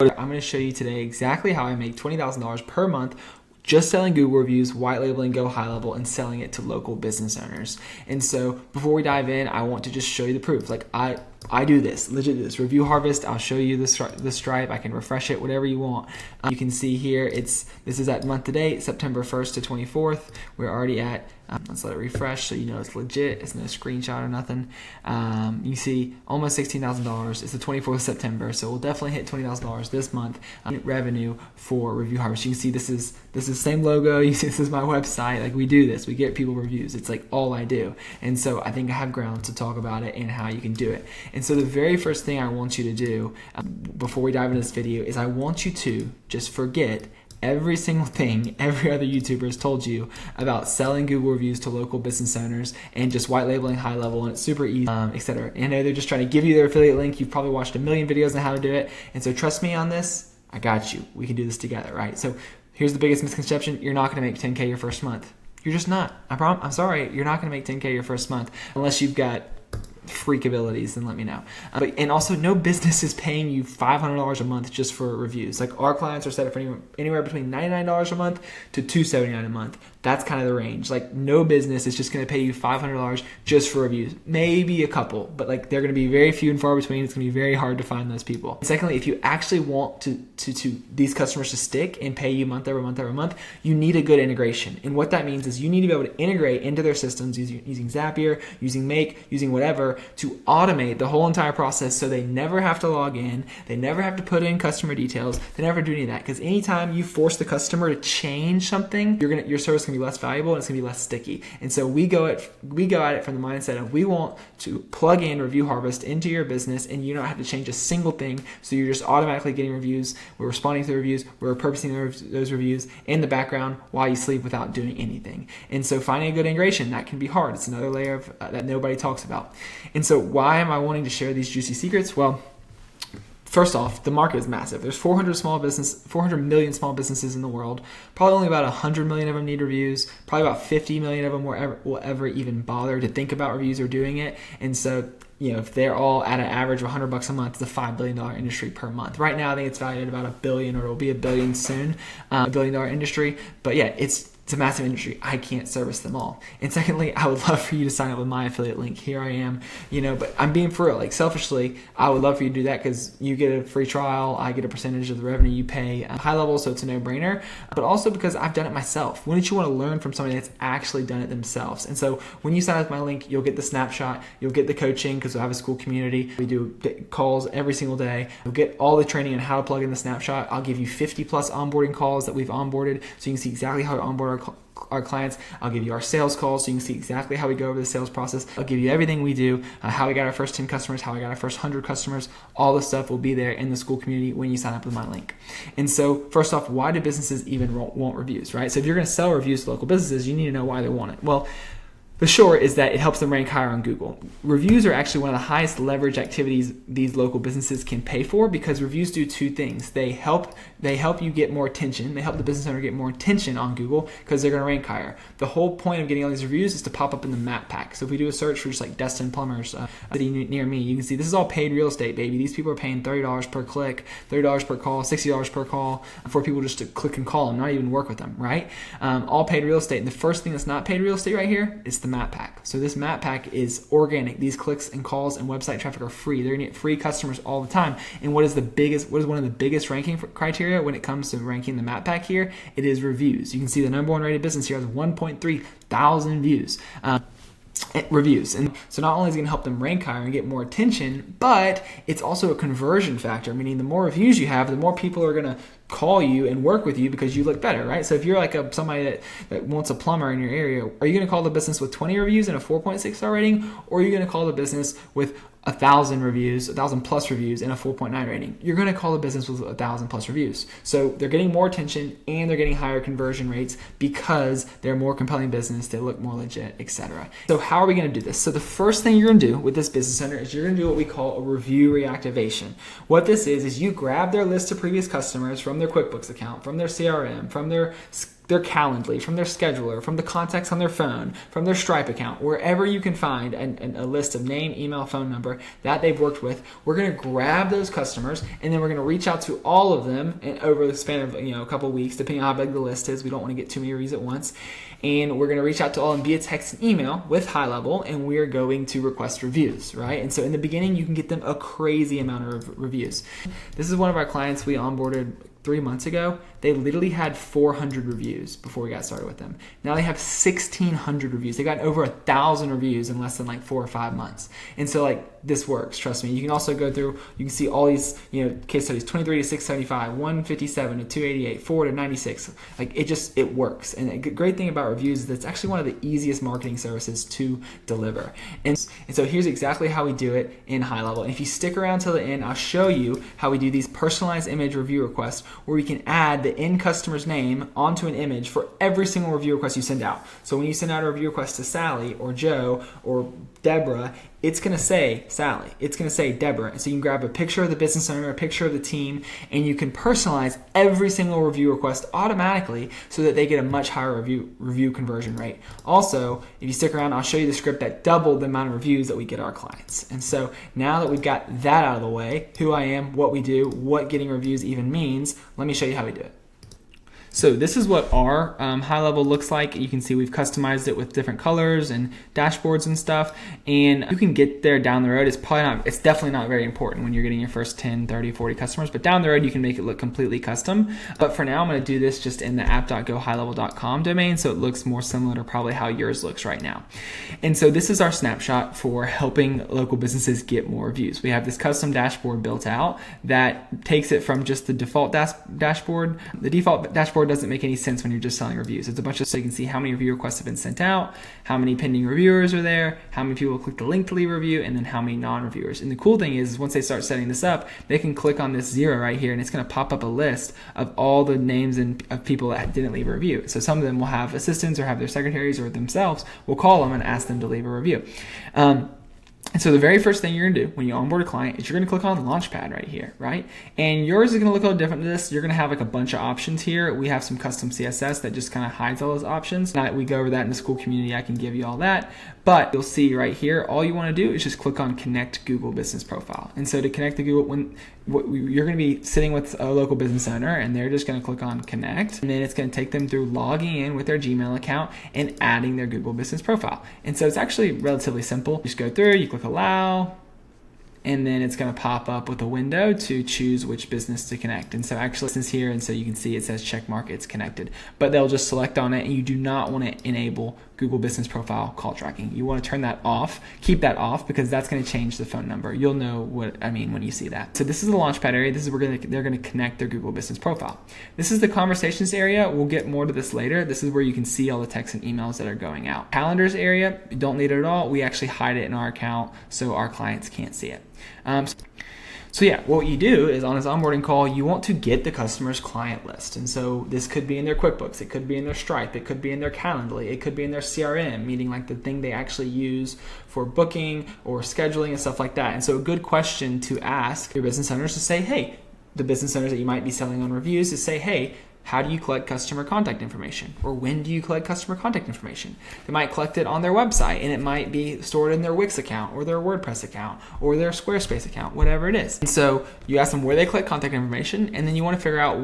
I'm going to show you today exactly how I make $20,000 per month just selling Google reviews, white labeling GoHighLevel, and selling it to local business owners. And so before we dive in, I want to just show you the proof. Like I do this, legit do this. Review Harvest, I'll show you the stripe. I can refresh it, whatever you want. You can see here, this is at month to date, September 1st to 24th. We're already at, let's let it refresh so you know it's legit. It's no screenshot or nothing. You see almost $16,000. It's the 24th of September, so we'll definitely hit $20,000 this month. Revenue for Review Harvest. You can see this is the same logo. You see this is my website. Like we do this. We get people reviews. It's like all I do. And so I think I have ground to talk about it and how you can do it. And so the very first thing I want you to do before we dive into this video is I want you to just forget every single thing every other YouTuber has told you about selling Google reviews to local business owners and just white labeling HighLevel, and it's super easy, etc. I know they're just trying to give you their affiliate link. You've probably watched a million videos on how to do it. And so trust me on this. I got you. We can do this together, right? So here's the biggest misconception. You're not going to make 10K your first month. You're just not. I'm sorry. You're not going to make 10K your first month unless you've got freak abilities, then let me know. And also, no business is paying you $500 a month just for reviews. Like our clients are set up for anywhere between $99 a month to $279 a month. That's kind of the range. Like no business is just going to pay you $500 just for reviews. Maybe a couple, but like they're going to be very few and far between. It's going to be very hard to find those people. And secondly, if you actually want to these customers to stick and pay you month over month over month, you need a good integration. And what that means is you need to be able to integrate into their systems using Zapier, using Make, using whatever to automate the whole entire process so they never have to log in, they never have to put in customer details, they never do any of that. Because anytime you force the customer to change something, your service can be less valuable and it's gonna be less sticky. And so we go at it from the mindset of we want to plug in Review Harvest into your business and you don't have to change a single thing. So you're just automatically getting reviews. We're responding to the reviews. We're repurposing those reviews in the background while you sleep without doing anything. And so finding a good integration, that can be hard. It's another layer of that nobody talks about. And so why am I wanting to share these juicy secrets? Well, first off, the market is massive. There's 400 million small businesses in the world. Probably only about 100 million of them need reviews. Probably about 50 million of them will ever even bother to think about reviews or doing it. And so, if they're all at an average of $100 a month, it's a $5 billion industry per month. Right now, I think it's valued at about $1 billion, or it'll be $1 billion soon, $1 billion industry. But yeah, it's a massive industry. I can't service them all. And secondly, I would love for you to sign up with my affiliate link. Here I am, but I'm being for real. Like selfishly, I would love for you to do that because you get a free trial. I get a percentage of the revenue you pay HighLevel, so it's a no-brainer. But also because I've done it myself. Wouldn't you want to learn from somebody that's actually done it themselves? And so when you sign up with my link, you'll get the snapshot, you'll get the coaching because we'll have a school community. We do calls every single day. You'll get all the training on how to plug in the snapshot. I'll give you 50 plus onboarding calls that we've onboarded so you can see exactly how to onboard our clients. I'll give you our sales calls so you can see exactly how we go over the sales process. I'll give you everything we do, how we got our first 10 customers, how we got our first 100 customers. All this stuff will be there in the school community when you sign up with my link. And so first off, why do businesses even want reviews, right? So if you're going to sell reviews to local businesses, you need to know why they want it. Well, the short is that it helps them rank higher on Google. Reviews are actually one of the highest leverage activities these local businesses can pay for because reviews do two things. They help you get more attention. They help the business owner get more attention on Google because they're going to rank higher. The whole point of getting all these reviews is to pop up in the map pack. So if we do a search for just like Destin Plumbers, city near me, you can see this is all paid real estate, baby. These people are paying $30 per click, $30 per call, $60 per call for people just to click and call them, not even work with them, right? All paid real estate. And the first thing that's not paid real estate right here is the map pack. So this map pack is organic. These clicks and calls and website traffic are free. They're going to get free customers all the time. And what is one of the biggest ranking criteria when it comes to ranking the map pack here? It is reviews. You can see the number one rated business here has 1.3 thousand views. Reviews. And so not only is it going to help them rank higher and get more attention, but it's also a conversion factor, meaning the more reviews you have, the more people are going to call you and work with you because you look better, right? So if you're like somebody that wants a plumber in your area, are you going to call the business with 20 reviews and a 4.6 star rating, or are you going to call the business with 1,000 reviews, 1,000 plus reviews, and a 4.9 rating? You're going to call the business with 1,000 plus reviews. So they're getting more attention and they're getting higher conversion rates because they're a more compelling business, they look more legit, etc. So how are we going to do this? So the first thing you're going to do with this business owner is you're going to do what we call a review reactivation. What this is you grab their list of previous customers from their QuickBooks account, from their CRM, from their their Calendly, from their scheduler, from the contacts on their phone, from their Stripe account, wherever you can find a list of name, email, phone number that they've worked with. We're going to grab those customers, and then we're going to reach out to all of them and over the span of a couple of weeks, depending on how big the list is. We don't want to get too many reviews at once. And we're going to reach out to all of them via text and email with HighLevel, and we are going to request reviews, right? And so in the beginning, you can get them a crazy amount of reviews. This is one of our clients we onboarded 3 months ago. They literally had 400 reviews before we got started with them. Now they have 1,600 reviews. They got over 1,000 reviews in less than like 4 or 5 months. And so this works, trust me. You can also go through, you can see all these case studies, 23 to 675, 157 to 288, 4 to 96. It works. And a great thing about reviews is that it's actually one of the easiest marketing services to deliver. And so here's exactly how we do it in HighLevel. And if you stick around till the end, I'll show you how we do these personalized image review requests, where we can add the end customer's name onto an image for every single review request you send out. So when you send out a review request to Sally or Joe or Deborah, it's going to say Sally, it's going to say Deborah. And so you can grab a picture of the business owner, a picture of the team, and you can personalize every single review request automatically so that they get a much higher review conversion rate. Also, if you stick around, I'll show you the script that doubled the amount of reviews that we get our clients. And so now that we've got that out of the way, who I am, what we do, what getting reviews even means, let me show you how we do it. So this is what our HighLevel looks like. You can see we've customized it with different colors and dashboards and stuff. And you can get there down the road. It's definitely not very important when you're getting your first 10, 30, 40 customers. But down the road, you can make it look completely custom. But for now, I'm going to do this just in the app.gohighlevel.com domain, so it looks more similar to probably how yours looks right now. And so this is our snapshot for helping local businesses get more reviews. We have this custom dashboard built out that takes it from just the default dashboard. The default dashboard doesn't make any sense when you're just selling reviews. It's a bunch of, so you can see how many review requests have been sent out, how many pending reviewers are there, how many people click the link to leave a review, and then how many non-reviewers. And the cool thing is once they start setting this up, they can click on this 0 right here, and it's going to pop up a list of all the names of people that didn't leave a review. So some of them will have assistants or have their secretaries or themselves will call them and ask them to leave a review. And so the very first thing you're going to do when you onboard a client is you're going to click on Launchpad right here, right? And yours is going to look a little different to this. You're going to have like a bunch of options here. We have some custom CSS that just kind of hides all those options. Now, we go over that in the school community. I can give you all that. But you'll see right here, all you want to do is just click on Connect Google Business Profile. And so to connect the Google, you're going to be sitting with a local business owner, and they're just going to click on Connect. And then it's going to take them through logging in with their Gmail account and adding their Google Business Profile. And so it's actually relatively simple. You just go through, you click Allow, and then it's going to pop up with a window to choose which business to connect. And so actually this is here, and so you can see it says check mark, it's connected. But they'll just select on it, and you do not want to enable Google Business Profile call tracking. You want to turn that off, keep that off, because that's going to change the phone number. You'll know what I mean when you see that. So this is the Launchpad area. This is where they're going to connect their Google Business Profile. This is the Conversations area. We'll get more to this later. This is where you can see all the texts and emails that are going out. Calendars area, you don't need it at all. We actually hide it in our account so our clients can't see it. So yeah, what you do is on this onboarding call, you want to get the customer's client list. And so this could be in their QuickBooks, it could be in their Stripe, it could be in their Calendly, it could be in their CRM, meaning like the thing they actually use for booking or scheduling and stuff like that. And so a good question to ask your business owners to say, hey, the business owners that you might be selling on reviews, to say, hey, how do you collect customer contact information? Or when do you collect customer contact information? They might collect it on their website, and it might be stored in their Wix account or their WordPress account or their Squarespace account, whatever it is. And so you ask them where they collect contact out, and then you want to figure out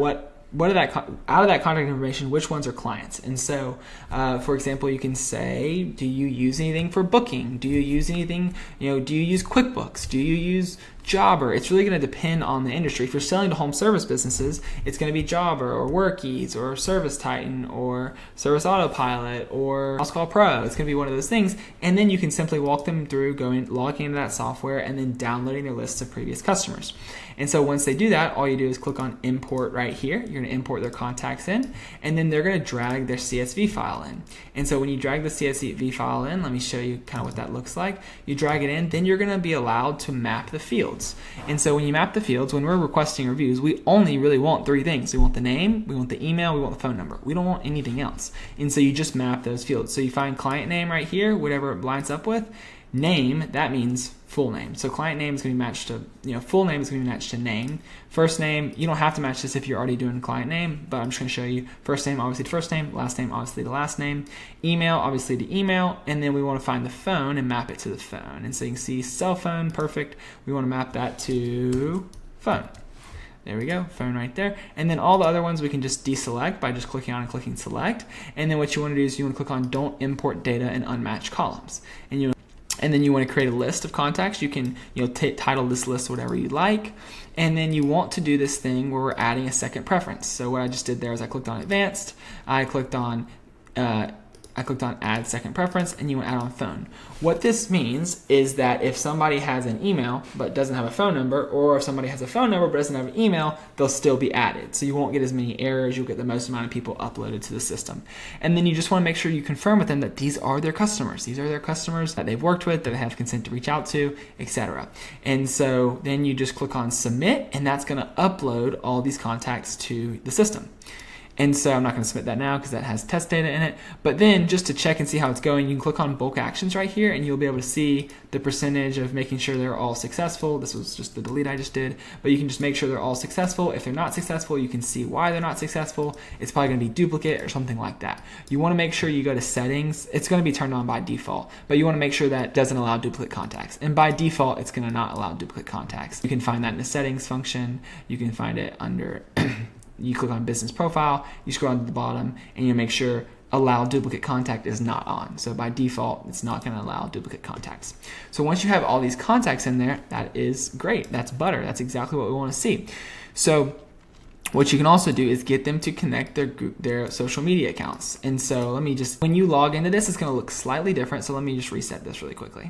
out of that contact information, which ones are clients. And so, for example, you can say, do you use anything for booking? Do you use anything, do you use QuickBooks? Do you use Jobber? It's really going to depend on the industry. If you're selling to home service businesses, it's going to be Jobber or Workies or Service Titan or Service Autopilot or House Call Pro. It's going to be one of those things. And then you can simply walk them through logging into that software and then downloading their lists of previous customers. And so once they do that, all you do is click on import right here. You're going to import their contacts in, and then they're going to drag their CSV file in. And so when you drag the CSV file in, let me show you kind of what that looks like. You drag it in, then you're going to be allowed to map the fields. And so when you map the fields, when we're requesting reviews, we only really want 3 things. We want the name, we want the email, we want the phone number. We don't want anything else. And so you just map those fields. So you find client name right here, whatever it lines up with. Name, that means full name. So client name is going to be matched to, full name is going to be matched to name. First name, you don't have to match this if you're already doing client name, but I'm just going to show you first name, obviously the first name, last name, obviously the last name, email, obviously the email, and then we want to find the phone and map it to the phone. And so you can see cell phone, perfect. We want to map that to phone. There we go, phone right there. And then all the other ones we can just deselect by just clicking on and clicking select. And then what you want to do is you want to click on don't import data in unmatched columns. And then you want to create a list of contacts. You can title this list whatever you like. And then you want to do this thing where we're adding a second preference. So what I just did there is I clicked on advanced, I clicked on add second preference, and you want to add on phone. What this means is that if somebody has an email but doesn't have a phone number, or if somebody has a phone number but doesn't have an email, they'll still be added. So you won't get as many errors, you'll get the most amount of people uploaded to the system. And then you just want to make sure you confirm with them that these are their customers. These are their customers that they've worked with, that they have consent to reach out to, etc. And so then you just click on submit, and that's going to upload all these contacts to the system. And so I'm not going to submit that now because that has test data in it. But then just to check and see how it's going, you can click on bulk actions right here, and you'll be able to see the percentage of making sure they're all successful. This was just the delete I just did, but you can just make sure they're all successful. If they're not successful, you can see why they're not successful. It's probably going to be duplicate or something like that. You want to make sure you go to settings. It's going to be turned on by default, but you want to make sure that it doesn't allow duplicate contacts. And by default, it's going to not allow duplicate contacts. You can find that in the settings function. You can find it under you click on business profile, you scroll down to the bottom, and you make sure allow duplicate contact is not on. So by default, it's not going to allow duplicate contacts. So once you have all these contacts in there, that is great. That's butter. That's exactly what we want to see. So what you can also do is get them to connect their social media accounts. And so when you log into this, it's going to look slightly different. So let me just reset this really quickly.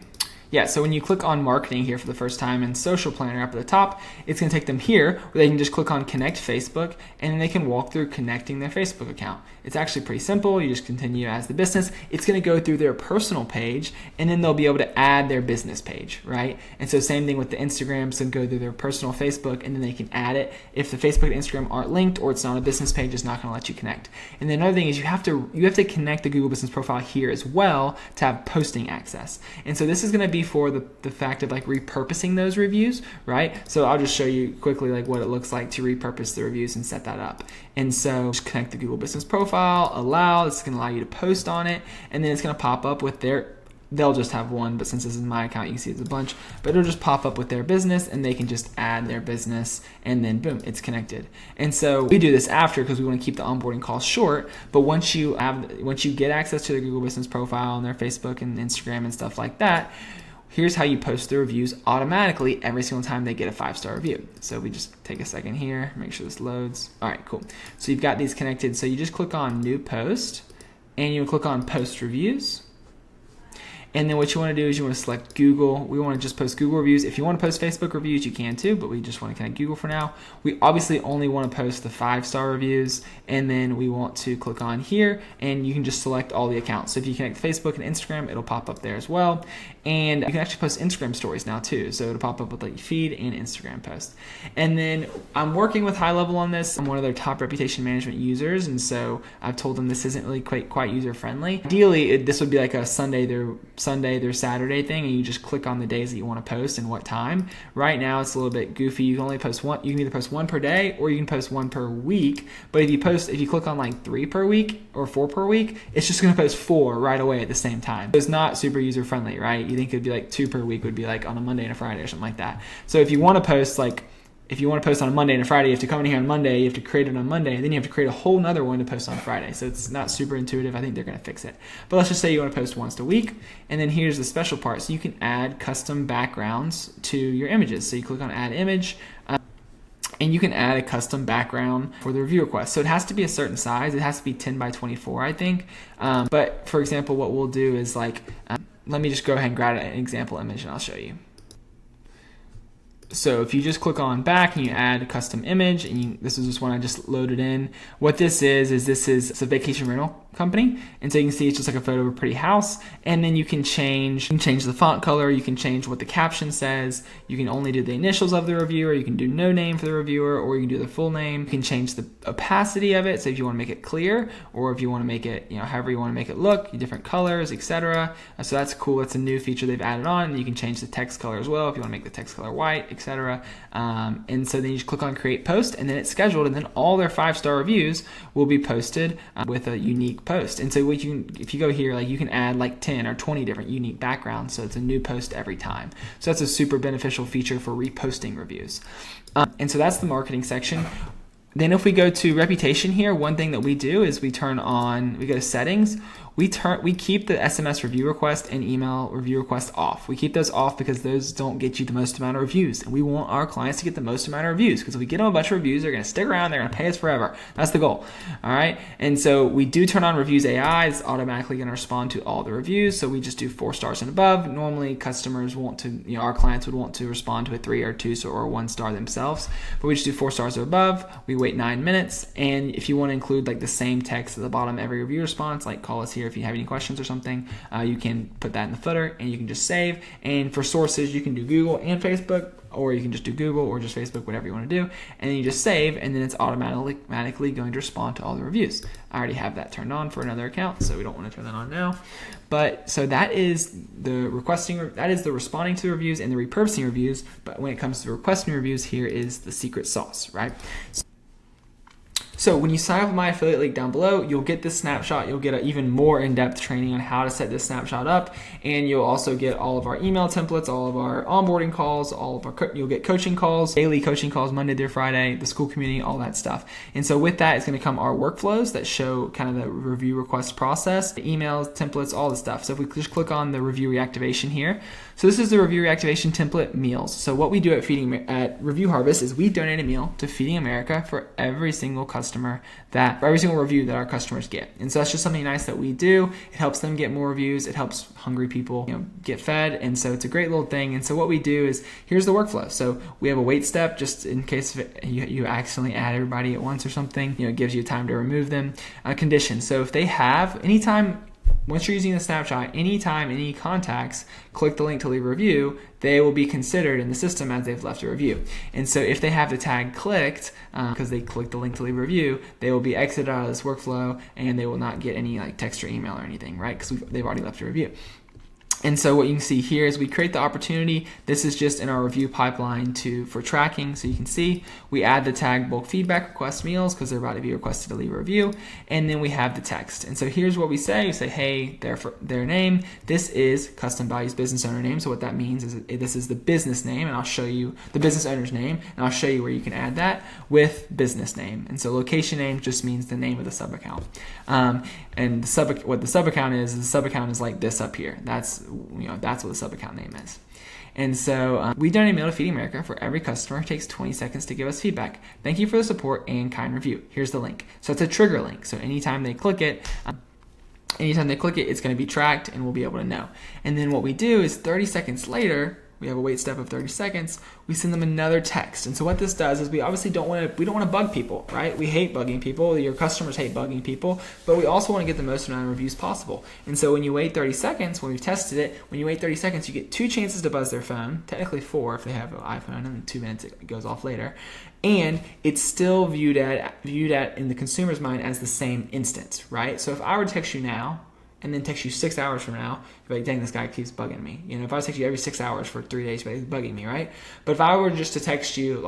Yeah, so when you click on marketing here for the first time in Social Planner up at the top, it's going to take them here where they can just click on connect Facebook, and then they can walk through connecting their Facebook account. It's actually pretty simple. You just continue as the business. It's going to go through their personal page, and then they'll be able to add their business page, right? And so same thing with the Instagram, so go through their personal Facebook, and then they can add it. If the Facebook and Instagram aren't linked or it's not a business page, it's not going to let you connect. And then another thing is you have to connect the Google Business Profile here as well to have posting access. And so this is going to be for the fact of repurposing those reviews, right? So I'll just show you quickly what it looks like to repurpose the reviews and set that up. And so just connect the Google Business Profile, allow, it's going to allow you to post on it, and then it's going to pop up with they'll just have one, but since this is my account, you can see it's a bunch, but it'll just pop up with their business, and they can just add their business, and then boom, it's connected. And so we do this after because we want to keep the onboarding calls short, but once you get access to the Google Business Profile and their Facebook and Instagram and stuff like that, here's how you post the reviews automatically every single time they get a 5-star review. So we just take a second here, make sure this loads. All right, cool. So you've got these connected. So you just click on new post, and you click on post reviews. And then what you want to do is you want to select Google. We want to just post Google reviews. If you want to post Facebook reviews, you can too, but we just want to connect Google for now. We obviously only want to post the 5-star reviews, and then we want to click on here, and you can just select all the accounts. So if you connect Facebook and Instagram, it'll pop up there as well. And you can actually post Instagram stories now too. So it'll pop up with your feed and Instagram posts. And then I'm working with HighLevel on this. I'm one of their top reputation management users, and so I've told them this isn't really quite user friendly. Ideally, this would be like a Sunday through Saturday thing, and you just click on the days that you want to post and what time. Right now it's a little bit goofy. You can only post one. You can either post one per day or you can post one per week. But if you click on 3 per week or 4 per week, it's just going to post 4 right away at the same time. It's not super user friendly, right? You think it'd be 2 per week would be on a Monday and a Friday or something like that. So if you want to post if you want to post on a Monday and a Friday, you have to come in here on Monday, you have to create it on Monday, then you have to create a whole nother one to post on Friday. So it's not super intuitive. I think they're going to fix it. But let's just say you want to post once a week, and then here's the special part. So you can add custom backgrounds to your images. So you click on add image, and you can add a custom background for the review request. So it has to be a certain size. It has to be 10 by 24, I think. But for example, what we'll do is let me just go ahead and grab an example image and I'll show you. So if you just click on back and you add a custom image, and this is just one I just loaded in. What this is it's a vacation rental company, and so you can see it's just like a photo of a pretty house, and then you can change the font color, you can change what the caption says, you can only do the initials of the reviewer, you can do no name for the reviewer, or you can do the full name. You can change the opacity of it, so if you want to make it clear, or if you want to make it, however you want to make it look, different colors, etc. So that's cool. That's a new feature they've added on, and you can change the text color as well if you want to make the text color white, etc. And so then you just click on create post, and then it's scheduled, and then all their 5-star reviews will be posted with a unique post. And so if you go here, like you can add like 10 or 20 different unique backgrounds, so it's a new post every time. So that's a super beneficial feature for reposting reviews. And so that's the marketing section. Then if we go to reputation here, one thing that we do is we go to settings. We keep the SMS review request and email review request off. We keep those off because those don't get you the most amount of reviews. And we want our clients to get the most amount of reviews, because if we get them a bunch of reviews, they're going to stick around, they're going to pay us forever. That's the goal. All right. And so we do turn on reviews AI. It's automatically going to respond to all the reviews. So we just do 4 stars and above. Normally customers want to, our clients would want to respond to a 3 or 2 or 1 star themselves, but we just do 4 stars or above. We wait 9 minutes. And if you want to include like the same text at the bottom every review response, like call us here if you have any questions or something, you can put that in the footer, and you can just save. And for sources, you can do Google and Facebook, or you can just do Google or just Facebook, whatever you want to do. And then you just save, and then it's automatically going to respond to all the reviews. I already have that turned on for another account, so we don't want to turn that on now. But so that is the responding to the reviews and the repurposing reviews. But when it comes to requesting reviews, here is the secret sauce, right? So when you sign up with my affiliate link down below, you'll get this snapshot. You'll get an even more in-depth training on how to set this snapshot up, and you'll also get all of our email templates, all of our onboarding calls, you'll get coaching calls, daily coaching calls, Monday through Friday, the school community, all that stuff. And so with that, it's going to come our workflows that show kind of the review request process, the emails, templates, all the stuff. So if we just click on the review reactivation here, so this is the review reactivation template meals. So what we do at Review Harvest is we donate a meal to Feeding America for every single every single review that our customers get. And so that's just something nice that we do. It helps them get more reviews. It helps hungry people get fed. And so it's a great little thing. And so what we do is, here's the workflow. So we have a wait step just in case you accidentally add everybody at once or something. It gives you time to remove them. Conditions. So if they have once you're using the snapshot, anytime any contacts click the link to leave a review, they will be considered in the system as they've left a review. And so if they have the tag clicked, because they clicked the link to leave a review, they will be exited out of this workflow, and they will not get any like text or email or anything, right? Because they've already left a review. And so what you can see here is we create the opportunity. This is just in our review pipeline for tracking. So you can see we add the tag bulk feedback request meals because they're about to be requested to leave a review. And then we have the text. And so here's what we say. We say, hey, their name. This is Custom Values business owner name. So what that means is this is the business name, and I'll show you the business owner's name, and I'll show you where you can add that with business name. And so location name just means the name of the sub account. And what the sub account is like this up here. That's what the sub account name is. And so we donate a meal to Feeding America for every customer. It takes 20 seconds to give us feedback. Thank you for the support and kind review. Here's the link. So it's a trigger link. So anytime they click it, it's going to be tracked, and we'll be able to know. And then what we do is 30 seconds later, we have a wait step of 30 seconds. We send them another text. And so what this does is we obviously don't want to bug people, right? We hate bugging people. Your customers hate bugging people, but we also want to get the most amount of reviews possible. And so when you wait 30 seconds, when we've tested it, when you wait 30 seconds, you get 2 chances to buzz their phone, technically 4 if they have an iPhone, and then 2 minutes it goes off later. And it's still viewed at in the consumer's mind as the same instance, right? So if I were to text you now, and then text you 6 hours from now, you're like, dang, this guy keeps bugging me. If I text you every 6 hours for 3 days, he's bugging me, right? But if I were just to text you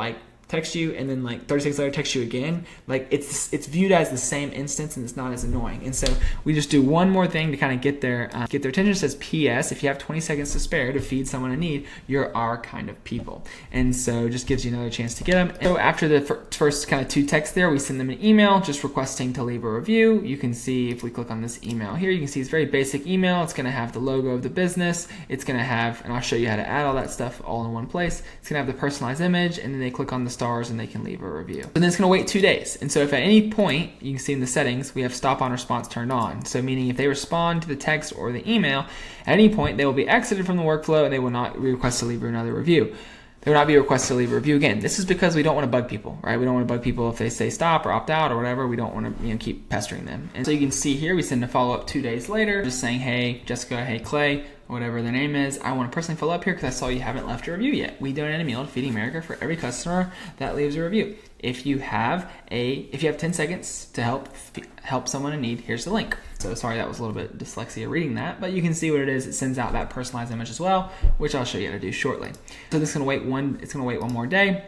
and then 30 seconds later text you again, it's viewed as the same instance, and it's not as annoying. And so we just do one more thing to kind of get their attention. It says PS, if you have 20 seconds to spare to feed someone in need, you're our kind of people. And so it just gives you another chance to get them. So after the first kind of 2 texts there, we send them an email just requesting to leave a review. You can see if we click on this email here, you can see it's a very basic email. It's going to have the logo of the business. It's going to have, and I'll show you how to add all that stuff all in one place. It's going to have the personalized image, and then they click on the stars and they can leave a review. And then it's going to wait 2 days. And so if at any point, you can see in the settings, we have stop on response turned on. So meaning if they respond to the text or the email, at any point they will be exited from the workflow and they will not request to leave another review. there will not be a request to leave a review. Again, this is because we don't want to bug people, right? We don't want to bug people if they say stop or opt out or whatever. We don't want to keep pestering them. And so you can see here, we send a follow-up 2 days later, just saying, hey, Jessica, hey, Clay, whatever their name is, I want to personally follow up here because I saw you haven't left a review yet. We donate a meal to Feeding America for every customer that leaves a review. If you have 10 seconds to help someone in need, here's the link. So sorry, that was a little bit dyslexia reading that, but you can see what it is. It sends out that personalized image as well, which I'll show you how to do shortly. So this is going to wait one more day,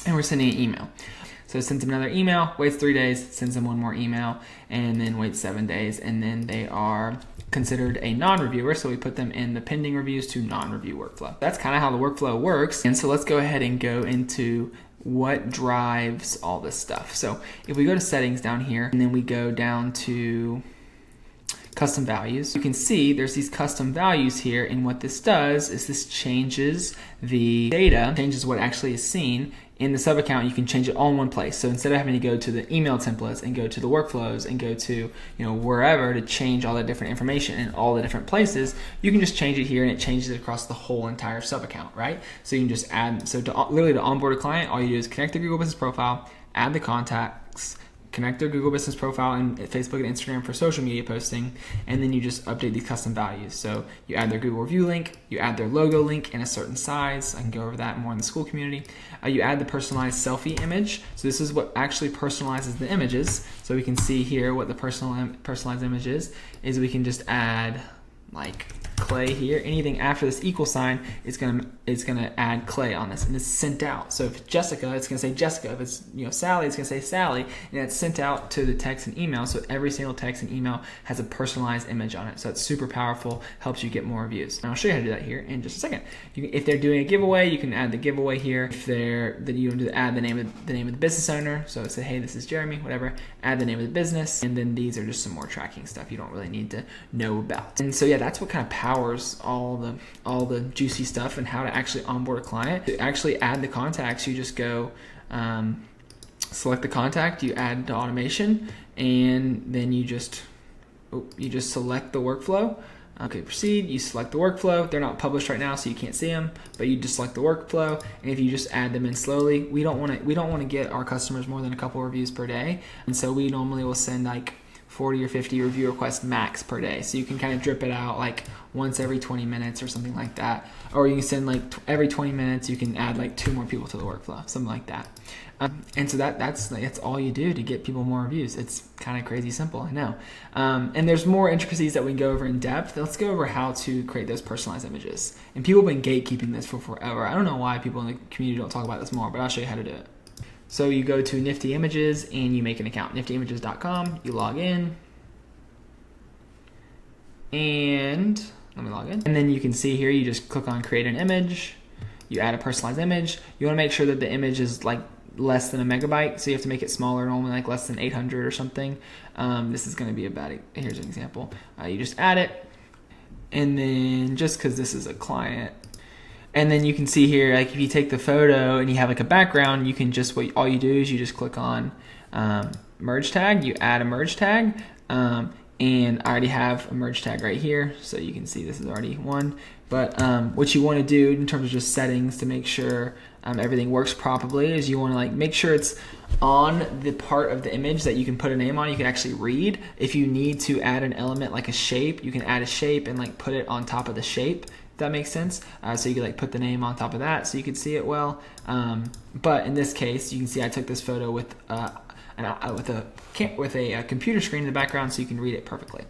and we're sending an email. So it sends them another email, waits 3 days, sends them one more email, and then waits 7 days, and then they are considered a non-reviewer, so we put them in the pending reviews to non-review workflow. That's kind of how the workflow works. And so let's go ahead and go into what drives all this stuff. So if we go to settings down here, and then we go down to custom values, you can see there's these custom values here, and what this does is this changes the data, changes what actually is seen in the sub account. You can change it all in one place. So instead of having to go to the email templates and go to the workflows and go to wherever to change all that different information in all the different places, you can just change it here, and it changes it across the whole entire sub account, right? So you can just add, so literally to onboard a client, all you do is connect the Google Business profile, add the contacts, connect their Google Business profile and Facebook and Instagram for social media posting, and then you just update these custom values. So you add their Google review link, you add their logo link in a certain size. I can go over that more in the school community. You add the personalized selfie image. So this is what actually personalizes the images. So we can see here what the personalized image is we can just add like Clay here. Anything after this equal sign is gonna add Clay on this, and it's sent out. So if it's Jessica, it's gonna say Jessica. If it's Sally, it's gonna say Sally, and it's sent out to the text and email. So every single text and email has a personalized image on it. So it's super powerful, helps you get more reviews. And I'll show you how to do that here in just a second. If they're doing a giveaway, you can add the giveaway here. If you want to add the name of the business owner. So say, hey, this is Jeremy, whatever. Add the name of the business, and then these are just some more tracking stuff you don't really need to know about. And so yeah, that's what kind of powers all the juicy stuff and how to actually onboard a client. To actually add the contacts, you just go select the contact, you add the automation, and then you just select the workflow. Okay, proceed. You select the workflow. They're not published right now, so you can't see them, but you just select the workflow, and if you just add them in slowly, we don't want to get our customers more than a couple reviews per day, and so we normally will send like 40 or 50 review requests max per day. So you can kind of drip it out like once every 20 minutes or something like that. Or you can send like every 20 minutes, you can add like 2 more people to the workflow, something like that. And so that's all you do to get people more reviews. It's kind of crazy simple, I know. And there's more intricacies that we can go over in depth. Let's go over how to create those personalized images. And people have been gatekeeping this for forever. I don't know why people in the community don't talk about this more, but I'll show you how to do it. So you go to Nifty Images and you make an account, niftyimages.com, you log in, and let me log in. And then you can see here, you just click on create an image, you add a personalized image. You wanna make sure that the image is like less than a megabyte, so you have to make it smaller, normally like less than 800 or something. This is gonna be here's an example. You just add it, and then just cause this is a client, and then you can see here, like if you take the photo and you have like a background, you can just, all you do is you just click on merge tag, you add a merge tag, and I already have a merge tag right here, so you can see this is already one. But what you want to do in terms of just settings to make sure everything works properly is you want to like make sure it's on the part of the image that you can put a name on, you can actually read. If you need to add an element like a shape, you can add a shape and like put it on top of the shape. That makes sense. So you could like put the name on top of that so you could see it well. But in this case, you can see I took this photo with a computer screen in the background so you can read it perfectly.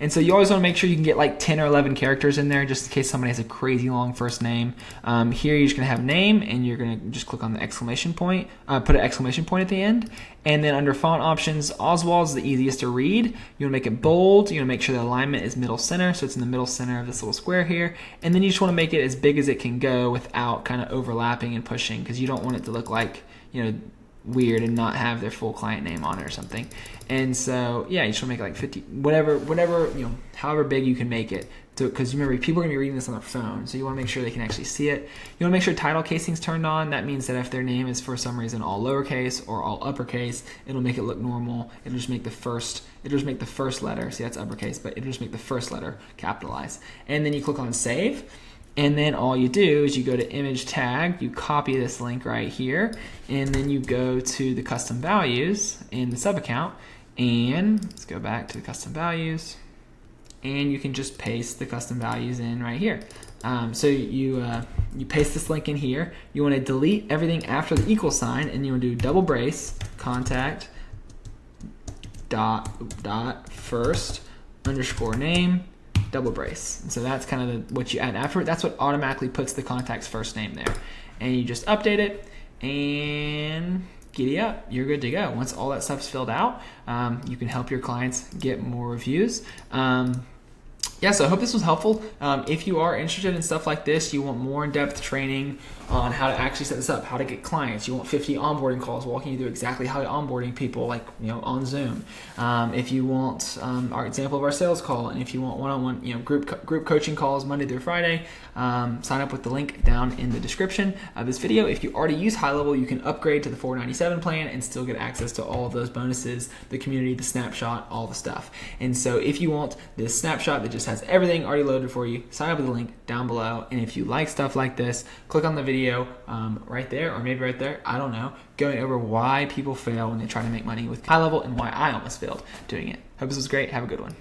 And so you always want to make sure you can get like 10 or 11 characters in there just in case somebody has a crazy long first name. Here you're just going to have name, and you're going to just click on the exclamation point, put an exclamation point at the end. And then under font options, Oswald is the easiest to read. You want to make it bold. You want to make sure the alignment is middle center, so it's in the middle center of this little square here. And then you just want to make it as big as it can go without kind of overlapping and pushing, because you don't want it to look like, weird and not have their full client name on it or something. And so yeah, you just want to make it like 50, whatever, however big you can make it, because remember, people are going to be reading this on their phone, so you want to make sure they can actually see it. You want to make sure title casing's turned on. That means that if their name is for some reason all lowercase or all uppercase, it'll make it look normal. It'll just make the first letter, see that's uppercase, but it'll just make the first letter capitalized. And then you click on save. And then all you do is you go to image tag, you copy this link right here, and then you go to the custom values in the sub account, and let's go back to the custom values, and you can just paste the custom values in right here. So you paste this link in here. You want to delete everything after the equal sign, and you want to do double brace contact dot first underscore name double brace. And so that's kind of what you add after it. That's what automatically puts the contact's first name there. And you just update it and giddy up, you're good to go. Once all that stuff's filled out, you can help your clients get more reviews. Yeah, so I hope this was helpful. If you are interested in stuff like this, you want more in-depth training on how to actually set this up, how to get clients. You want 50 onboarding calls walking you through exactly how you're onboarding people, like on Zoom. If you want our example of our sales call, and if you want one-on-one group coaching calls Monday through Friday, sign up with the link down in the description of this video. If you already use HighLevel, you can upgrade to the $497 plan and still get access to all of those bonuses, the community, the snapshot, all the stuff. And so if you want this snapshot that just has everything already loaded for you, sign up with the link down below. And if you like stuff like this, click on the video right there, or maybe right there, I don't know, going over why people fail when they try to make money with HighLevel and why I almost failed doing it. Hope this was great. Have a good one.